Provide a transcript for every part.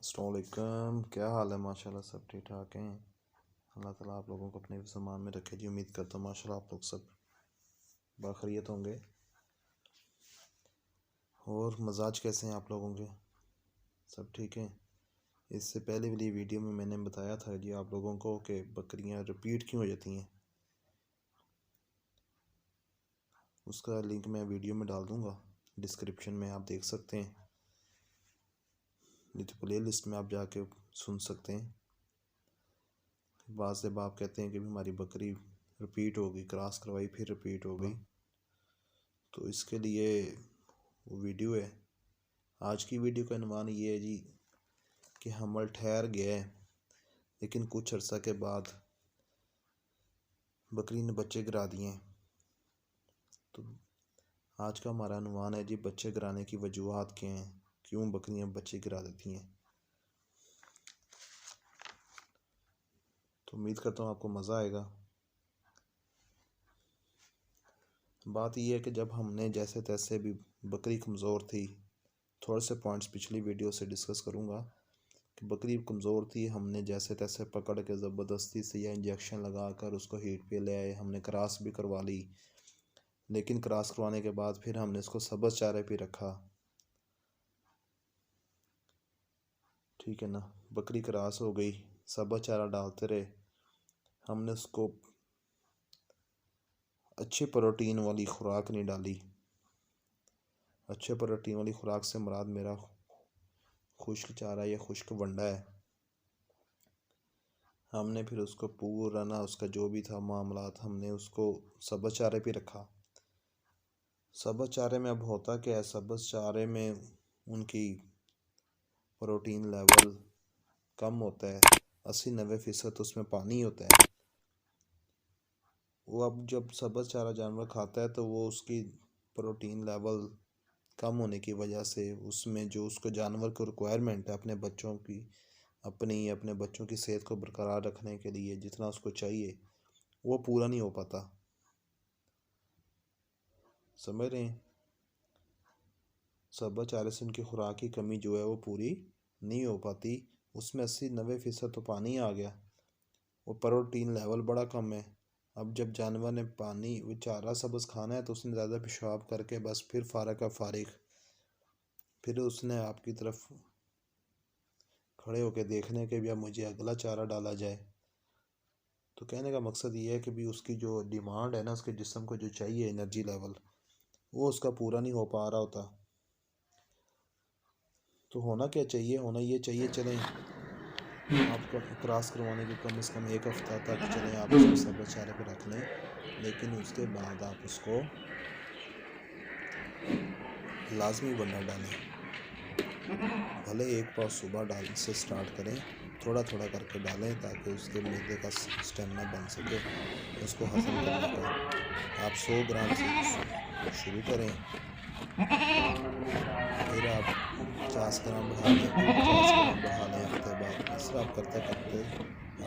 अस्सलाम वालेकुम। क्या हाल है? माशाल्लाह सब ठीक ठाक हैं। अल्लाह ताला आप लोगों को अपने ज़मान में रखे जी। उम्मीद करता हूँ माशाल्लाह आप लोग सब बाखैरियत होंगे। और मजाज कैसे हैं आप लोगों के? सब ठीक हैं? इससे पहले वाली वीडियो में मैंने बताया था जी आप लोगों को कि बकरियां रिपीट क्यों हो जाती हैं। उसका लिंक मैं वीडियो में डाल दूँगा, डिस्क्रिप्शन में आप देख सकते हैं। नहीं तो प्ले लिस्ट में आप जाके सुन सकते हैं। बाद से बाप कहते हैं कि हमारी बकरी रिपीट हो गई, क्रॉस करवाई फिर रिपीट हो गई। तो इसके लिए वो वीडियो है। आज की वीडियो का अनुमान ये है जी कि हमल ठहर गया है, लेकिन कुछ अर्सा के बाद बकरी ने बच्चे गिरा दिए हैं। तो आज का हमारा अनुमान है जी बच्चे गिराने की वजूहात क्या हैं, क्यों बकरियां बच्चे गिरा देती हैं। तो उम्मीद करता हूँ आपको मज़ा आएगा। बात यह है कि जब हमने जैसे तैसे भी बकरी कमज़ोर थी, थोड़े से पॉइंट्स पिछली वीडियो से डिस्कस करूँगा कि बकरी कमज़ोर थी, हमने जैसे तैसे पकड़ के ज़बरदस्ती से या इंजेक्शन लगा कर उसको हीट पे ले आए। हमने क्रॉस भी करवा ली, लेकिन क्रॉस करवाने के बाद फिर हमने उसको सब्ज़ चारे पे रखा। ठीक है ना, बकरी क्रॉस हो गई, सब्ज़ चारा डालते रहे। हमने उसको अच्छे प्रोटीन वाली खुराक नहीं डाली। अच्छे प्रोटीन वाली खुराक से मुराद मेरा खुश्क चारा या खुश्क वंडा है। हमने फिर उसको पूरा ना उसका जो भी था मामलात, हमने उसको सब्ज़ चारे पे रखा। सब्ज़ चारे में अब होता क्या है, सब्ज़ चारे में उनकी प्रोटीन लेवल कम होता है, 80-90% उसमें पानी होता है। वो अब जब सब्ज़ चारा जानवर खाता है तो वो उसकी प्रोटीन लेवल कम होने की वजह से उसमें जो उसको जानवर को रिक्वायरमेंट है अपने बच्चों की सेहत को बरकरार रखने के लिए जितना उसको चाहिए वो पूरा नहीं हो पाता। समझ रहे हैं? सब्ज़ चारे से उनकी खुराक की कमी जो है वो पूरी नहीं हो पाती। उसमें 80-90% तो पानी आ गया, वो प्रोटीन लेवल बड़ा कम है। अब जब जानवर ने पानी वो चारा सब्ज़ खाना है तो उसने ज़्यादा पेशाब करके बस फिर फारग का फारिग, फिर उसने आपकी तरफ खड़े होकर देखने के भी अब मुझे अगला चारा डाला जाए। तो कहने का मकसद ये है कि भी उसकी जो डिमांड है ना, उसके जिस्म को जो चाहिए एनर्जी लेवल, वो उसका पूरा नहीं हो पा रहा होता। तो होना क्या चाहिए? होना ये चाहिए, चलें आपको क्रॉस करवाने की कम से कम 1 हफ़्ता तक चलें, आप उसको सब्ज़ चारे पे रख लें, लेकिन उसके बाद आप उसको लाजमी वंडा डालें। भले एक पाव सुबह डाल से स्टार्ट करें, थोड़ा थोड़ा करके डालें ताकि उसके मैदे का स्टेमिना बन सके उसको हज़म करने का। आप 100 ग्राम से शुरू करें, फिर आप 50 ग्राम बढ़ा लें, फिर 50 ग्राम बढ़ा लें हफ्ते बाद। इस तरह आप करते करते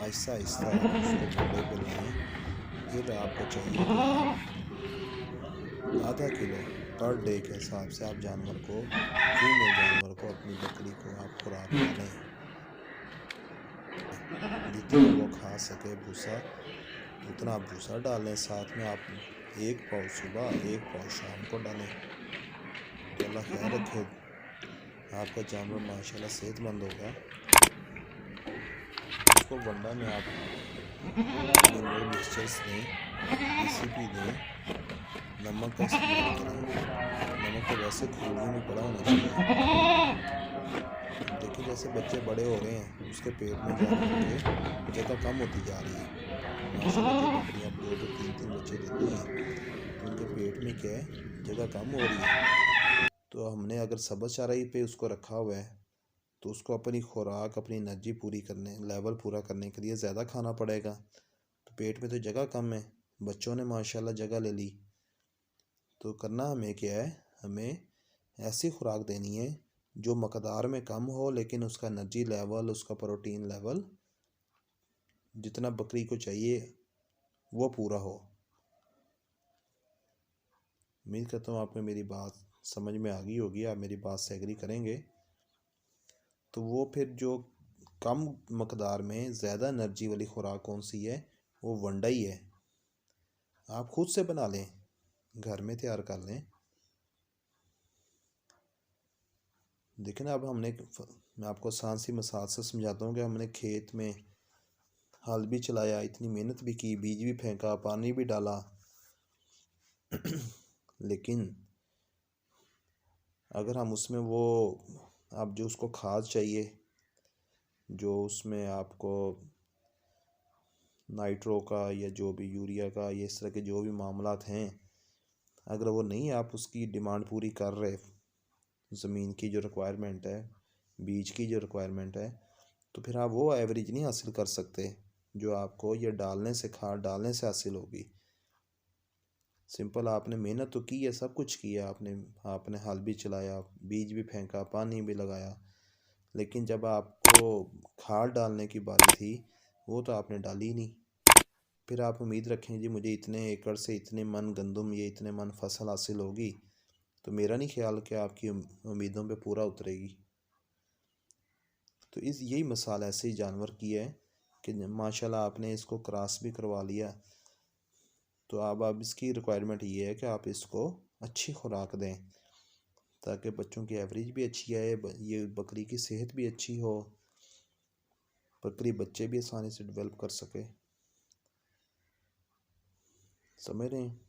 आहिस्ता आहिस्ता उसको वंडे पे लाएँ। फिर आपको चाहिए कि आप आधा किलो पर डे के हिसाब से आप फीमेल जानवर को, अपनी बकरी को आप खुराक डालें, जितना वो खा सके भूसा उतना आप भूसा डालें। साथ में आप 1 पाव सुबह 1 पाव शाम को डालें। तो अल्लाह ख्याल रखे, आपका जानवर माशाल्लाह सेहतमंद होगा। उसको वंडा में आप मिनरल मिक्सचर्स दें, PCP दें, नमक का इस्तेमाल करें। नमक तो वैसे खूबियों में पड़ा होना चाहिए। अब देखिए जैसे बच्चे बड़े हो रहे हैं, उसके पेट में जानवर के जगह कम होती जा रही है। माशाल्लाह जो बकरियां 2-2 3-3 बच्चे देती हैं तो उनके पेट में क्या है, जगह कम हो रही है। तो हमने अगर सब्ज़ चाराई पे उसको रखा हुआ है तो उसको अपनी खुराक, अपनी एनर्जी पूरी करने, लेवल पूरा करने के लिए ज़्यादा खाना पड़ेगा। तो पेट में तो जगह कम है, बच्चों ने माशाल्लाह जगह ले ली। तो करना हमें क्या है, हमें ऐसी खुराक देनी है जो मकदार में कम हो लेकिन उसका एनर्जी लेवल, उसका प्रोटीन लेवल जितना बकरी को चाहिए वो पूरा हो। उम्मीद करता हूँ आपको मेरी बात समझ में आ गई होगी, आप मेरी बात से एग्री करेंगे। तो वो फिर जो कम मकदार में ज़्यादा एनर्जी वाली खुराक कौन सी है, वो वंडा ही है। आप खुद से बना लें, घर में तैयार कर लें। देखें ना, अब मैं आपको आसान सी मिसाल से समझाता हूँ कि हमने खेत में हल भी चलाया, इतनी मेहनत भी की, बीज भी फेंका, पानी भी डाला, लेकिन अगर हम उसमें वो आप जो उसको खाद चाहिए, जो उसमें आपको नाइट्रो का या जो भी यूरिया का या इस तरह के जो भी मामलात हैं, अगर वो नहीं आप उसकी डिमांड पूरी कर रहे, ज़मीन की जो रिक्वायरमेंट है, बीज की जो रिक्वायरमेंट है, तो फिर आप वो एवरेज नहीं हासिल कर सकते जो आपको ये डालने से, खाद डालने से हासिल होगी। सिंपल, आपने मेहनत तो की है, सब कुछ किया आपने हल भी चलाया, बीज भी फेंका, पानी भी लगाया, लेकिन जब आपको खाद डालने की बारी थी, वो तो आपने डाली ही नहीं। फिर आप उम्मीद रखें जी मुझे इतने एकड़ से इतने मन गंदम या इतने मन फसल हासिल होगी, तो मेरा नहीं ख्याल कि आपकी उम्मीदों पे पूरा उतरेगी। तो यही मिसाल ऐसे ही जानवर की है कि माशाल्लाह आपने इसको क्रॉस भी करवा लिया, तो अब इसकी रिक्वायरमेंट ये है कि आप इसको अच्छी खुराक दें ताकि बच्चों की एवरेज भी अच्छी आए, ये बकरी की सेहत भी अच्छी हो, बकरी बच्चे भी आसानी से डेवलप कर सके। समझ रहे हैं?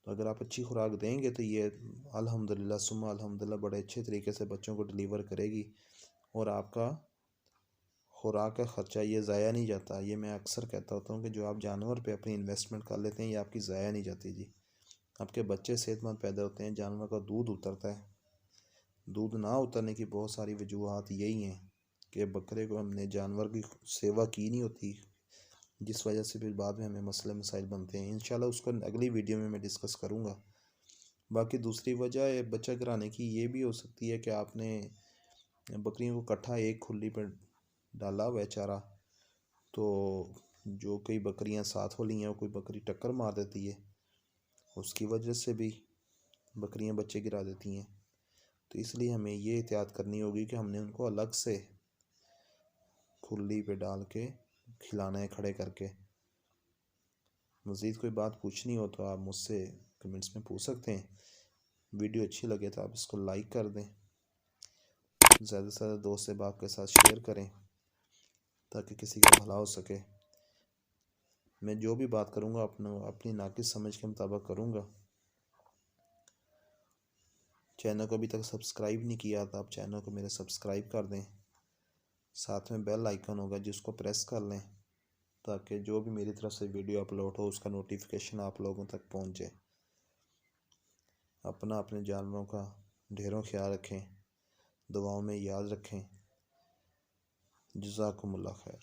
तो अगर आप अच्छी खुराक देंगे तो ये अल्हम्दुलिल्लाह सुम्मा अल्हम्दुलिल्लाह बड़े अच्छे तरीके से बच्चों को डिलीवर करेगी, और आपका खुराक का ख़र्चा ये ज़ाया नहीं जाता। ये मैं अक्सर कहता होता हूँ कि जो आप जानवर पे अपनी इन्वेस्टमेंट कर लेते हैं ये आपकी ज़ाया नहीं जाती जी। आपके बच्चे सेहतमंद पैदा होते हैं, जानवर का दूध उतरता है। दूध ना उतरने की बहुत सारी वजूहत यही हैं कि बकरे को हमने जानवर की सेवा की नहीं होती, जिस वजह से फिर बाद में हमें मसले मसाइल बनते हैं। इंशाल्लाह उसको अगली वीडियो में मैं डिस्कस करूँगा। बाकी दूसरी वजह बच्चा गिराने की ये भी हो सकती है कि आपने बकरियों को इकट्ठा एक खुली पर डाला हुआ है चारा, तो जो कई बकरियां साथ वाली हैं, कोई बकरी टक्कर मार देती है, उसकी वजह से भी बकरियां बच्चे गिरा देती हैं। तो इसलिए हमें ये एहतियात करनी होगी कि हमने उनको अलग से खुली पे डाल के खिलाना है, खड़े करके। मज़ीद कोई बात पूछनी हो तो आप मुझसे कमेंट्स में पूछ सकते हैं। वीडियो अच्छी लगे तो आप इसको लाइक कर दें, ज़्यादा से ज़्यादा दोस्त अहबाब के साथ शेयर करें ताकि किसी का भला हो सके। मैं जो भी बात करूँगा अपनी नाकिस समझ के मुताबिक करूँगा। चैनल को अभी तक सब्सक्राइब नहीं किया तो आप चैनल को मेरे सब्सक्राइब कर दें, साथ में बेल आइकन होगा जिसको प्रेस कर लें ताकि जो भी मेरी तरफ से वीडियो अपलोड हो उसका नोटिफिकेशन आप लोगों तक पहुँचे। अपने जानवरों का ढेरों ख्याल रखें, दुआओं में याद रखें। जज़ाकुमुल्लाह खैर।